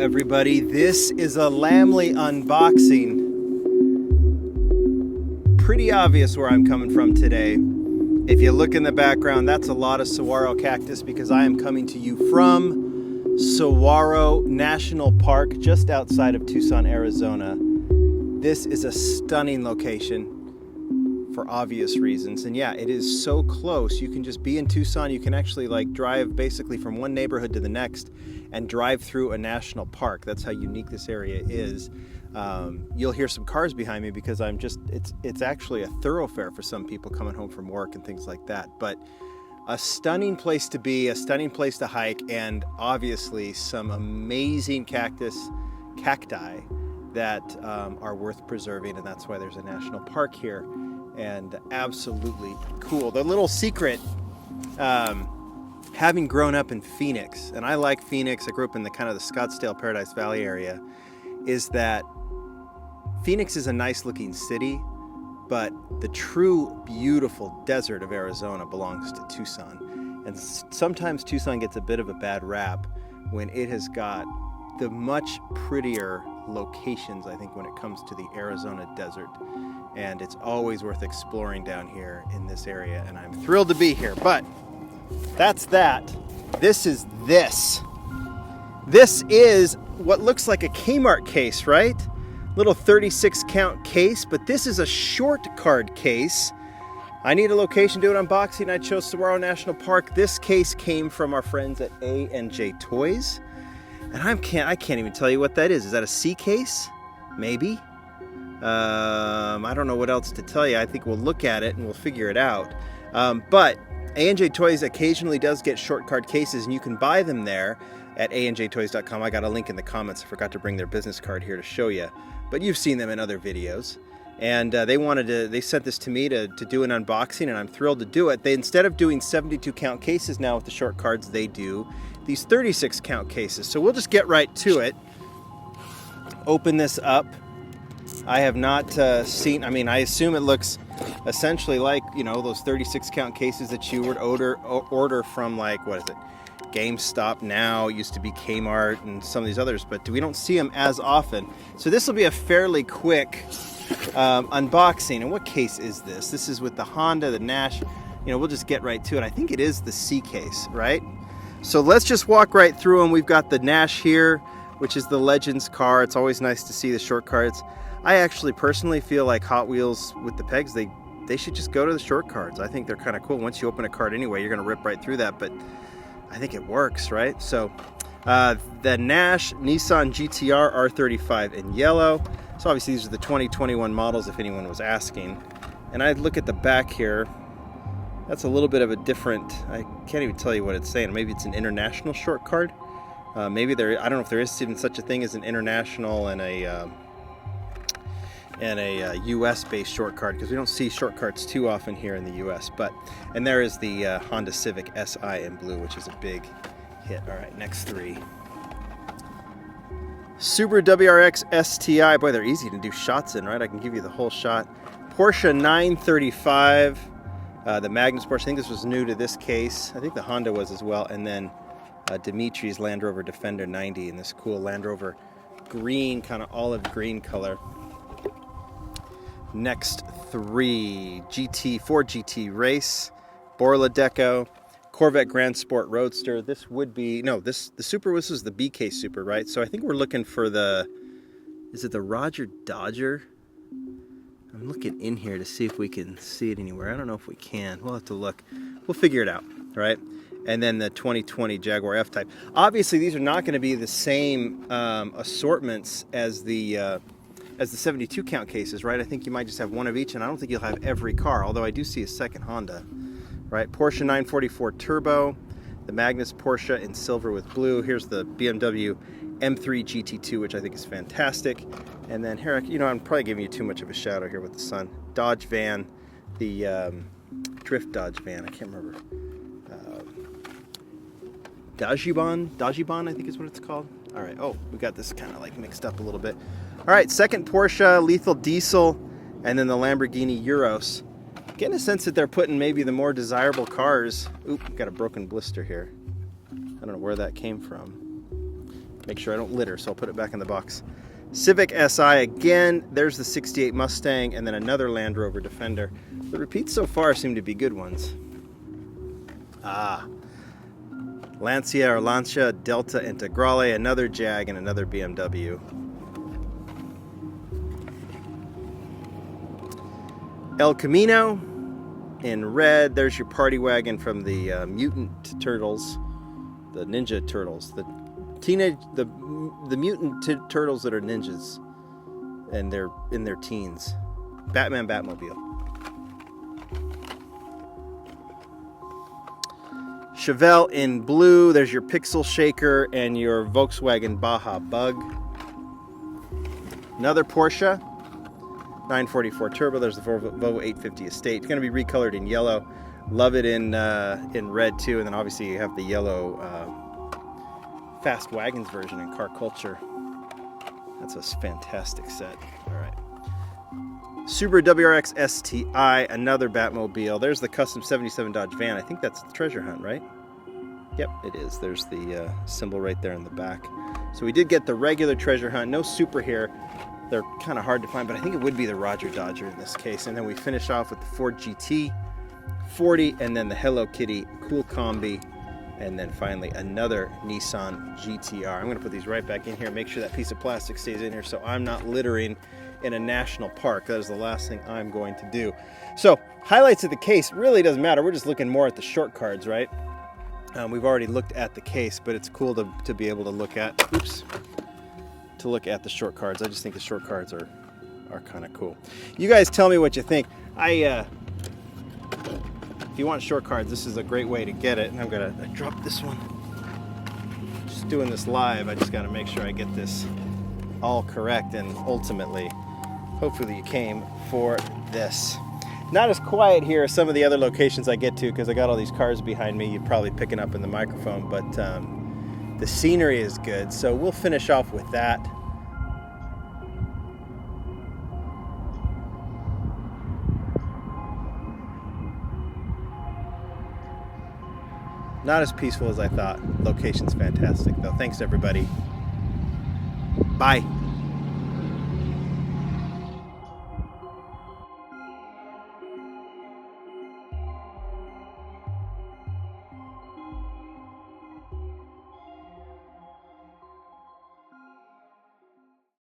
everybody. This is a Lamley unboxing. Pretty obvious where I'm coming from today. If you look in the background, that's a lot of saguaro cactus because I am coming to you from Saguaro National Park, just outside of Tucson, Arizona. This is a stunning location for obvious reasons. And yeah, it is so close. You can just be in Tucson. You can actually drive basically from one neighborhood to the next and drive through a national park. That's how unique this area is. You'll hear some cars behind me because it's actually a thoroughfare for some people coming home from work and things like that. But a stunning place to be, a stunning place to hike, and obviously some amazing cacti that are worth preserving, and that's why there's a national park here. And absolutely cool. The little secret, having grown up in Phoenix, and I like Phoenix, I grew up in the kind of the Scottsdale, Paradise Valley area, is that Phoenix is a nice looking city, but the true beautiful desert of Arizona belongs to Tucson. And sometimes Tucson gets a bit of a bad rap when it has got the much prettier locations, I think, when it comes to the Arizona desert. And it's always worth exploring down here in this area, and I'm thrilled to be here. But that's that. This is this. This is what looks like a Kmart case, right? Little 36 count case, but this is a short card case. I need a location to do an unboxing. I chose Saguaro National Park. This case came from our friends at A&J Toys. And I can't even tell you what that is. Is that a C case? Maybe. I don't know what else to tell you. I think we'll look at it and we'll figure it out. But A&J Toys occasionally does get short card cases, and you can buy them there at andjtoys.com. I got a link in the comments. I forgot to bring their business card here to show you, but you've seen them in other videos. And they sent this to me to do an unboxing, and I'm thrilled to do it. Instead of doing 72 count cases now with the short cards, they do these 36 count cases. So we'll just get right to it. Open this up. I have not seen, I assume it looks essentially like, those 36 count cases that you would order from, what is it? GameStop now. It used to be Kmart and some of these others, but we don't see them as often. So this will be a fairly quick unboxing. And what case is this? This is with the Honda, the Nash. We'll just get right to it. I think it is the C case, right? So let's just walk right through them. We've got the Nash here, which is the Legends car. It's always nice to see the short cards. I actually personally feel like Hot Wheels with the pegs, they should just go to the short cards. I think they're kind of cool. Once you open a card anyway, you're going to rip right through that, but I think it works, right? So the Nash Nissan GTR R35 in yellow. So obviously these are the 2021 models if anyone was asking. And I look at the back here. That's a little bit of a different, I can't even tell you what it's saying. Maybe it's an international short card. I don't know if there is even such a thing as an international and a US-based short card, because we don't see short cards too often here in the US. And there is the Honda Civic SI in blue, which is a big hit. All right, next three. Subaru WRX STI. Boy, they're easy to do shots in, right? I can give you the whole shot. Porsche 935. The Magnus Porsche. I think this was new to this case. I think the Honda was as well. And then Dimitri's Land Rover Defender 90 in this cool Land Rover green, kind of olive green color. Next three, Ford GT Race, Borla Deco, Corvette Grand Sport Roadster. This would be, the Super, this is the BK Super, right? So I think we're looking for is it the Roger Dodger? I'm looking in here to see if we can see it anywhere. I don't know if we can. We'll have to look. We'll figure it out, right? And then the 2020 Jaguar F-Type. Obviously, these are not going to be the same assortments as the 72 count cases, right? I think you might just have one of each, and I don't think you'll have every car, although I do see a second Honda, right? Porsche 944 Turbo, the Magnus Porsche in silver with blue. Here's the BMW M3 GT2, which I think is fantastic. And then here, I'm probably giving you too much of a shadow here with the sun. Dodge van, the Drift Dodge van, I can't remember. Dajibon, I think is what it's called. All right, we got this kind of mixed up a little bit. All right, second Porsche, Lethal Diesel, and then the Lamborghini Euros. Getting a sense that they're putting maybe the more desirable cars. Oop, got a broken blister here. I don't know where that came from. make sure I don't litter, so I'll put it back in the box. Civic Si again. There's the 68 Mustang, and then another Land Rover Defender. The repeats so far seem to be good ones. Lancia, Delta Integrale, another Jag, and another BMW. El Camino in red. There's your party wagon from the Mutant Turtles, the Ninja Turtles, the mutant turtles that are ninjas, and they're in their teens. Batman Batmobile. Chevelle in blue. There's your Pixel Shaker and your Volkswagen Baja Bug. Another Porsche 944 Turbo. There's the Volvo 850 Estate. It's going to be recolored in yellow. Love it in red too. And then obviously you have the yellow Fast Wagons version in Car Culture. That's a fantastic set. All right. Subaru WRX STI, another Batmobile. There's the custom 77 Dodge van. I think that's the treasure hunt, right? Yep, it is. There's the symbol right there in the back. So we did get the regular treasure hunt. No super here. They're kind of hard to find, but I think it would be the Roger Dodger in this case. And then we finish off with the Ford GT 40, and then the Hello Kitty Cool Combi, and then finally another Nissan GTR. I'm going to put these right back in here, make sure that piece of plastic stays in here so I'm not littering in a national park. That is the last thing I'm going to do. So highlights of the case really doesn't matter. We're just looking more at the short cards, right? We've already looked at the case, but it's cool to be able to look at, to look at the short cards. I just think the short cards are kind of cool. You guys tell me what you think. If you want short cards, this is a great way to get it. And I'm gonna drop this one. Just doing this live, I just gotta make sure I get this all correct, and ultimately, hopefully you came for this. Not as quiet here as some of the other locations I get to because I got all these cars behind me. You're probably picking up in the microphone, but the scenery is good. So we'll finish off with that. Not as peaceful as I thought. Location's fantastic though. Thanks everybody. Bye.